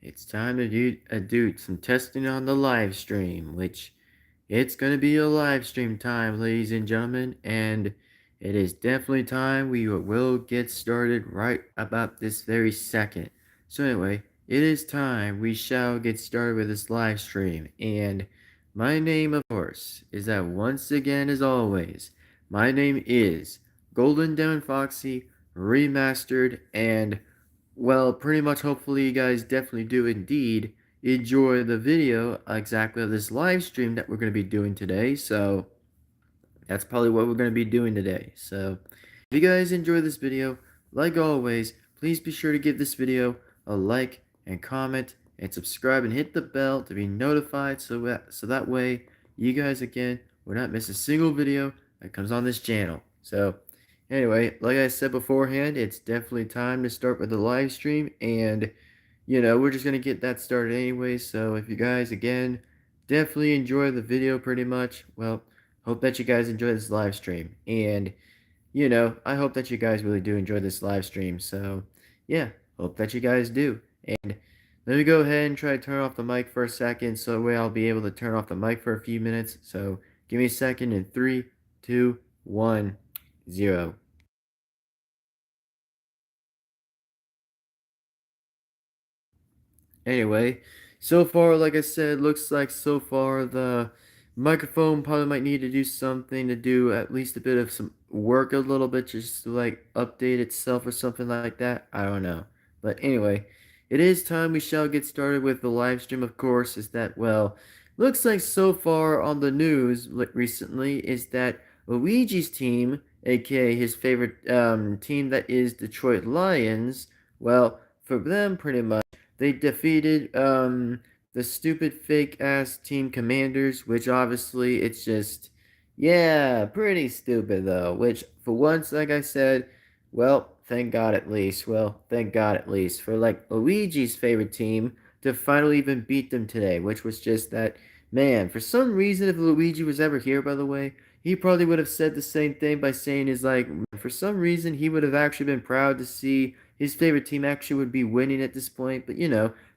it's time to do some testing on the live stream, which it's gonna be a live stream time, ladies and gentlemen, and it is definitely time we will get started right about this very second. So anyway, it is time we shall get started with this live stream, and my name, of course, is that once again, as always, my name is Golden Devin-Foxy Remastered, and well, pretty much hopefully you guys definitely do indeed enjoy the video exactly of this live stream that we're going to be doing today. So that's probably what we're going to be doing today. So if you guys enjoy this video, like always, please be sure to give this video a like and comment and subscribe and hit the bell to be notified so that way you guys again will not miss a single video that comes on this channel. So anyway, like I said beforehand, it's definitely time to start with the live stream, and we're just gonna get that started anyway. So if you guys again definitely enjoy the video pretty much, well, hope that you guys enjoy this live stream. And I hope that you guys really do enjoy this live stream. So yeah, hope that you guys do. And let me go ahead and try to turn off the mic for a second so that way I'll be able to turn off the mic for a few minutes. So give me a second in 3, 2, 1, 0. Anyway, so far, like I said, looks like so far the microphone probably might need to do something to do at least a bit of some work a little bit just to like update itself or something like that. I don't know. But anyway, it is time we shall get started with the live stream, of course. Is that, well, looks like so far on the news recently is that Luigi's team, aka his favorite team that is Detroit Lions, well, for them pretty much they defeated the stupid fake ass team commanders, which obviously it's just yeah, pretty stupid though. Which for once, like I said, well, thank God at least. Well, thank God at least for like Luigi's favorite team to finally even beat them today, which was just that man. For some reason, if Luigi was ever here, by the way, he probably would have said the same thing by saying is like for some reason he would have actually been proud to see his favorite team actually would be winning at this point. But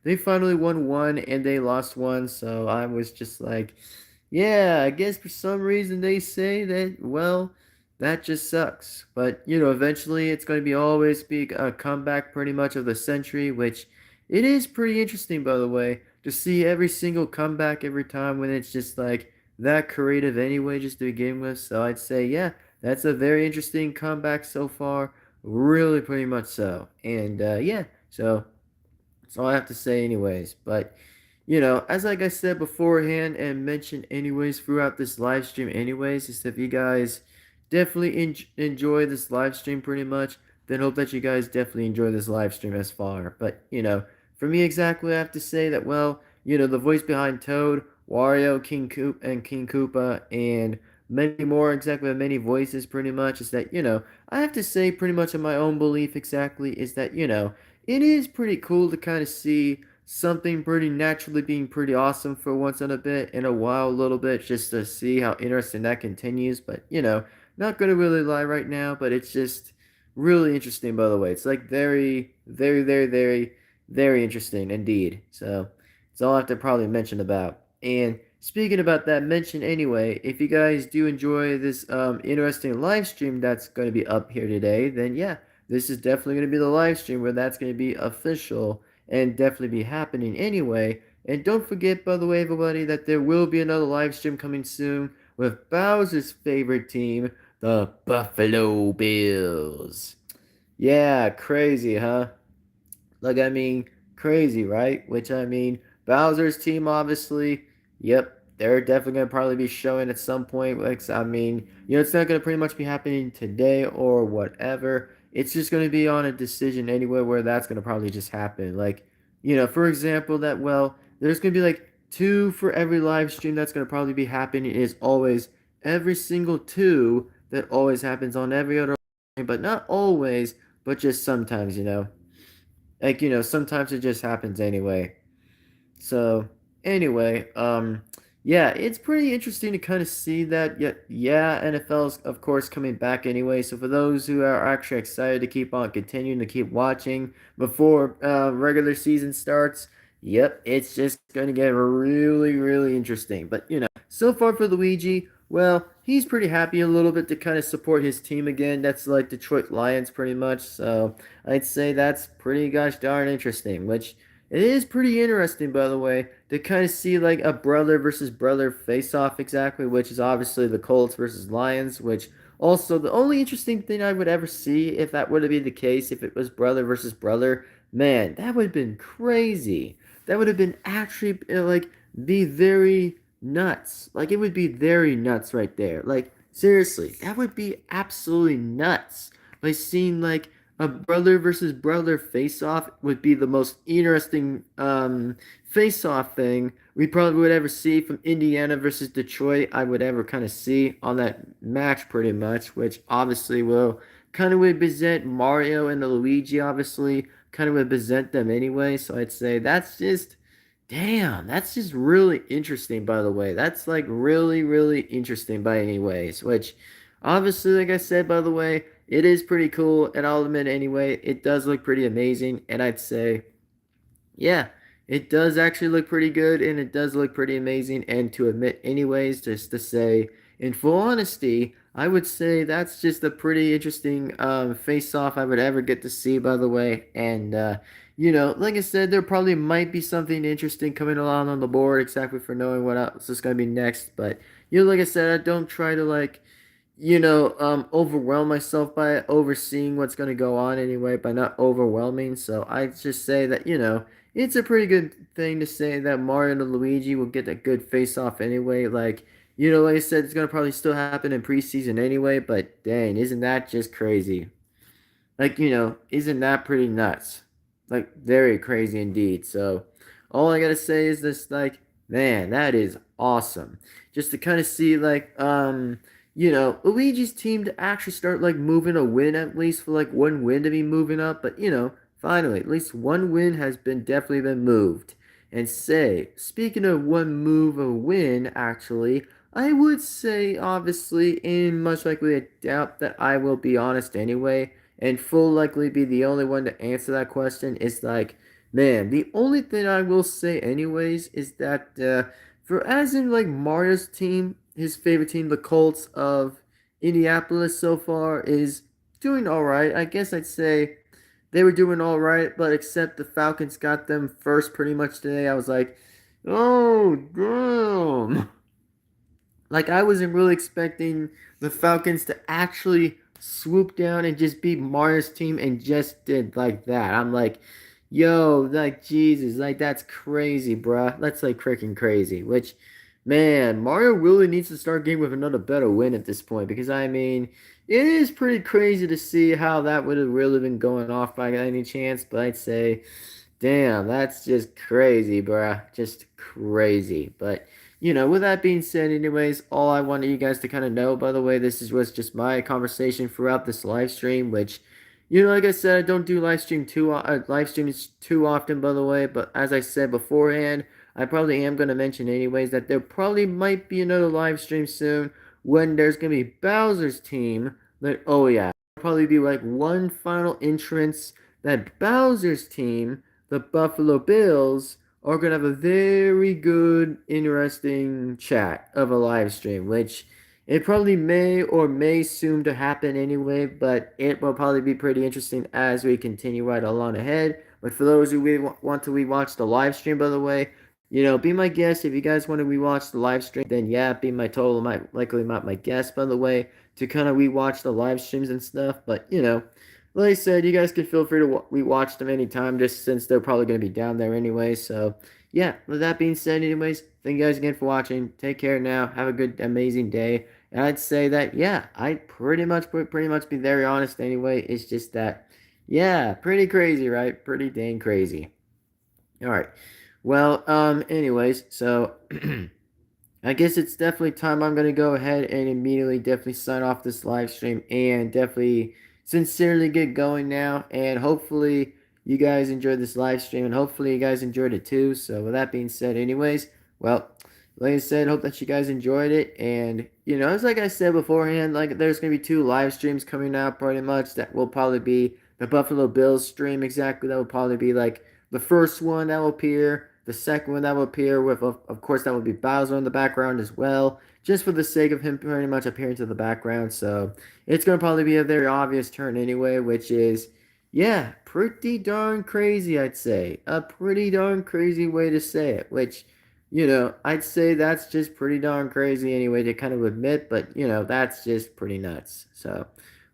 they finally won one and they lost one, so I was just like, yeah, I guess for some reason they say that, well, that just sucks. But eventually it's going to be always be a comeback pretty much of the century, which it is pretty interesting, by the way, to see every single comeback every time when it's just like that creative anyway, just to begin with. So I'd say, yeah, that's a very interesting comeback so far. Really, pretty much so. And yeah, so that's all I have to say, anyways. But as like I said beforehand and mentioned anyways throughout this live stream, anyways, is if you guys definitely enjoy this live stream pretty much, then hope that you guys definitely enjoy this live stream as far. But for me exactly, I have to say that well, the voice behind Toad, Wario, King Koopa, and many more exactly many voices pretty much is that I have to say pretty much in my own belief exactly is that it is pretty cool to kind of see something pretty naturally being pretty awesome for once in a bit, in a while, a little bit, just to see how interesting that continues. But, not going to really lie right now, but it's just really interesting, by the way. It's like very, very, very, very, very interesting indeed. So, it's all I have to probably mention about. And speaking about that mention anyway, if you guys do enjoy this interesting live stream that's going to be up here today, then yeah, this is definitely going to be the live stream where that's going to be official and definitely be happening anyway. And don't forget, by the way, everybody, that there will be another live stream coming soon with Bowser's favorite team, the Buffalo Bills. Yeah, crazy, huh? Like, I mean, crazy, right? Which, I mean, Bowser's team, obviously, yep, they're definitely going to probably be showing at some point. Like, I mean, it's not going to pretty much be happening today or whatever. It's just going to be on a decision anywhere where that's going to probably just happen. Like, for example, that, well, there's going to be like two for every live stream that's going to probably be happening is always every single two that always happens on every other, but not always, but just sometimes. Like, sometimes it just happens anyway. So, anyway, yeah, it's pretty interesting to kind of see that. Yeah, NFL's of course coming back anyway. So for those who are actually excited to keep on continuing to keep watching before regular season starts, Yep, it's just going to get really, really interesting. But, so far for Luigi, well, he's pretty happy a little bit to kind of support his team again. That's like Detroit Lions pretty much. So I'd say that's pretty gosh darn interesting, which it is pretty interesting, by the way, to kind of see like a brother versus brother face off exactly, which is obviously the Colts versus Lions, which also the only interesting thing I would ever see if that would have been the case, if it was brother versus brother, man, that would have been crazy. That would have been actually like be very nuts. Like it would be very nuts right there. Like seriously, that would be absolutely nuts. Like seeing like a brother versus brother face off would be the most interesting face off thing we probably would ever see from Indiana versus Detroit. I would ever kind of see on that match pretty much, which obviously will kind of would present Mario and the Luigi obviously kind of represent them anyway. So I'd say that's just, damn, that's just really interesting, by the way. That's like really, really interesting by any ways, which obviously, like I said, by the way, it is pretty cool. And I'll admit anyway, it does look pretty amazing. And I'd say, yeah, it does actually look pretty good and it does look pretty amazing. And to admit, anyways, just to say, in full honesty, I would say that's just a pretty interesting face off I would ever get to see, by the way. And, like I said, there probably might be something interesting coming along on the board, exactly for knowing what else is going to be next. But, like I said, I don't try to, like, overwhelm myself by overseeing what's going to go on anyway, by not overwhelming. So I just say that, it's a pretty good thing to say that Mario and Luigi will get a good face off anyway. Like, like I said, it's going to probably still happen in preseason anyway, but dang, isn't that just crazy? Like, isn't that pretty nuts? Like, very crazy indeed. So, all I gotta say is this, like, man, that is awesome. Just to kind of see, like, Luigi's team to actually start, like, moving a win at least for, like, one win to be moving up. But, finally, at least one win has been definitely been moved. And say, speaking of one move a win, actually, I would say, obviously, in much likely a doubt that I will be honest anyway and full likely be the only one to answer that question is like, man, the only thing I will say anyways is that for as in like Mario's team, his favorite team, the Colts of Indianapolis so far is doing all right. I guess I'd say they were doing all right, but except the Falcons got them first pretty much today. I was like, oh damn. Like I wasn't really expecting the Falcons to actually swoop down and just beat Mario's team and just did like that. I'm like, yo, like Jesus, like that's crazy, bruh. That's like freaking crazy. Which, man, Mario really needs to start getting with another better win at this point because I mean, it is pretty crazy to see how that would have really been going off by any chance. But I'd say, damn, that's just crazy, bruh. Just crazy. But with that being said, anyways, all I wanted you guys to kind of know, by the way, was just my conversation throughout this live stream, which, like I said, I don't do live streams too often, by the way, but as I said beforehand, I probably am going to mention anyways that there probably might be another live stream soon when there's going to be Bowser's team. Like, oh yeah, probably be like one final entrance that Bowser's team, the Buffalo Bills, are going to have a very good, interesting chat of a live stream, which it probably may or may soon to happen anyway, but it will probably be pretty interesting as we continue right along ahead. But for those who really want to rewatch the live stream, by the way, be my guest. If you guys want to rewatch the live stream, then yeah, be my total, my likely not my guest, by the way, to kind of rewatch the live streams and stuff. But like I said, you guys can feel free to rewatch them anytime, just since they're probably going to be down there anyway. So, yeah, with that being said, anyways, thank you guys again for watching. Take care now. Have a good, amazing day. And I'd say that, yeah, I'd pretty much be very honest anyway. It's just that, yeah, pretty crazy, right? Pretty dang crazy. All right. Well, anyways, so I guess it's definitely time I'm going to go ahead and immediately definitely sign off this live stream and definitely sincerely get going now. And hopefully you guys enjoyed this live stream and hopefully you guys enjoyed it too. So with that being said, anyways, well, like I said, hope that you guys enjoyed it. And, it's like I said beforehand, like there's going to be two live streams coming out pretty much that will probably be the Buffalo Bills stream exactly. That will probably be like the first one that will appear. the second one that will appear with, of course, that will be Bowser in the background as well, just for the sake of him pretty much appearing to the background. So it's going to probably be a very obvious turn anyway, which is, yeah, pretty darn crazy, I'd say. A pretty darn crazy way to say it, which, I'd say that's just pretty darn crazy anyway to kind of admit, but, that's just pretty nuts. So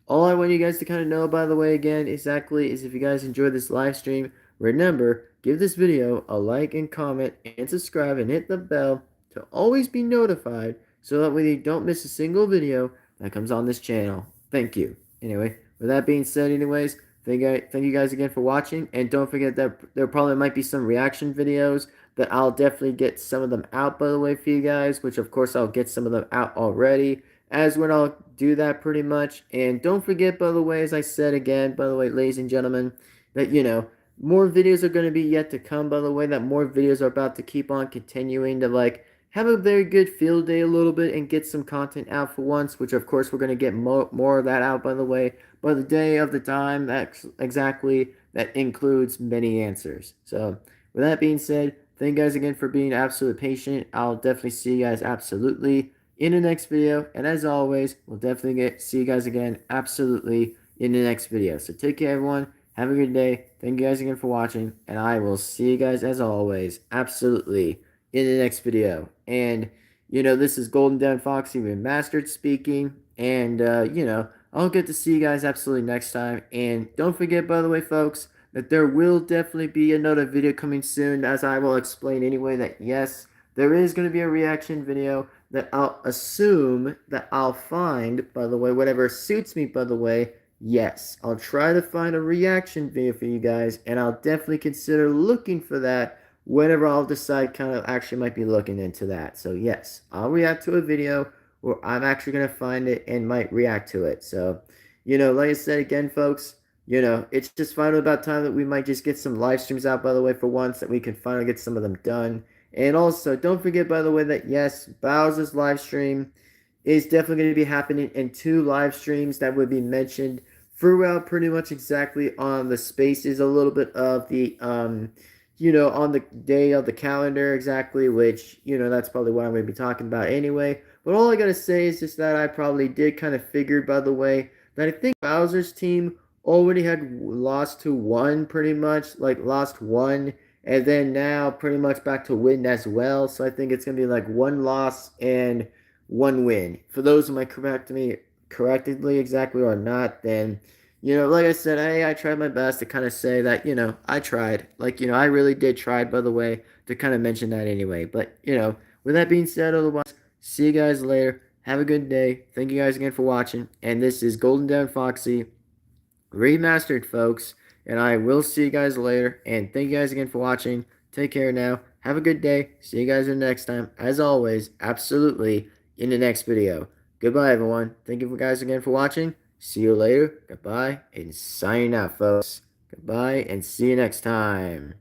all I want you guys to kind of know, by the way, again, exactly, is if you guys enjoyed this live stream, remember, give this video a like and comment and subscribe and hit the bell to always be notified so that way you don't miss a single video that comes on this channel. Thank you. Anyway, with that being said, anyways, thank you guys again for watching, and don't forget that there probably might be some reaction videos that I'll definitely get some of them out, by the way, for you guys, which of course I'll get some of them out already, as when I'll do that pretty much. And don't forget, by the way, as I said again, by the way, ladies and gentlemen, that, more videos are going to be yet to come, by the way, that more videos are about to keep on continuing to, like, have a very good field day a little bit and get some content out for once, which of course we're going to get more of that out, by the way, by the day of the time, that's exactly, that includes many answers. So with that being said, thank you guys again for being absolutely patient. I'll definitely see you guys absolutely in the next video, and as always, we'll definitely see you guys again absolutely in the next video. So take care, everyone. Have a good day. Thank you guys again for watching, and I will see you guys as always absolutely in the next video. And this is Golden Devin-Foxy Remastered speaking, and I'll get to see you guys absolutely next time. And don't forget, by the way, folks, that there will definitely be another video coming soon, as I will explain anyway, that yes, there is going to be a reaction video that I'll assume that I'll find, by the way, whatever suits me, by the way. Yes, I'll try to find a reaction video for you guys, and I'll definitely consider looking for that whenever I'll decide kind of actually might be looking into that. So yes, I'll react to a video where I'm actually going to find it and might react to it. So, like I said again, folks, it's just finally about time that we might just get some live streams out, by the way, for once, that we can finally get some of them done. And also, don't forget, by the way, that yes, Bowser's live stream is definitely going to be happening in 2 live streams that would be mentioned throughout pretty much exactly on the spaces, a little bit of the, on the day of the calendar exactly, which, that's probably what I'm going to be talking about anyway. But all I got to say is just that I probably did kind of figure, by the way, that I think Bowser's team already had lost to 1 pretty much, like lost 1, and then now pretty much back to win as well. So I think it's going to be like 1 loss and 1 win. For those who might correct me correctly exactly or not, then, like I said, I tried my best to kind of say that, I tried. Like, I really did try, by the way, to kind of mention that anyway. But, with that being said, otherwise, see you guys later. Have a good day. Thank you guys again for watching. And this is Golden Devin-Foxy Remastered, folks. And I will see you guys later. And thank you guys again for watching. Take care now. Have a good day. See you guys in the next time. As always, absolutely, in the next video. Goodbye, everyone. Thank you guys again for watching. See you later. Goodbye. And signing out, folks. Goodbye, and see you next time.